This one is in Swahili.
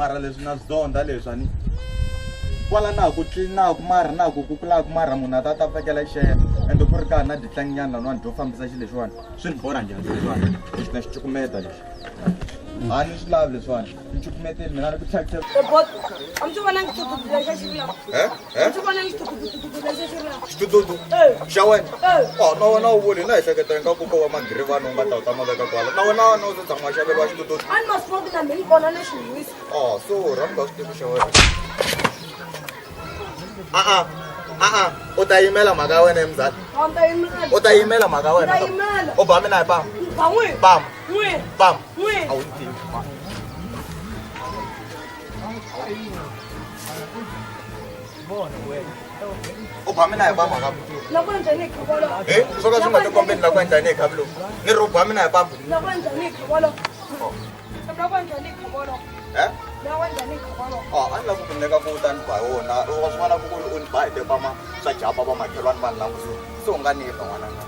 mara leswi na zonda leswi kwala na ku tlina ku mara na ku kula ku mara munhu a ta fakela share ende ku ri ka na ditlanginyana lani byo fambisa xilo leswiwani swi ni bora njhani leswiwani leswi na xicukumeta lexi a ni swi lavi leswiwani ni cukumeteli mina ni ku thyakisa xitututu xa wena na wena u vuli na ehleketa nga kuko wa magirivani u nga ta u ta maveka kwala na wena no se tshama xaveriwa xitututu so rhamba xitutu xa wena u ta yimela mhaka ya wena emzali u ta yimela mhaka ya wena u ba mina hi pam a wu tivi u ba mina hi pam mhaka swo ka swi nga ti kombeni la ku endla ni hi khavi lowu ni ri u ba mina hi pam a ni lava ku nyika ku ta ni ba hi wona wa swi vona ku u ni ba hi tepama swa japa va makhelwani vanhu langusi se u nga ni ba n'wananga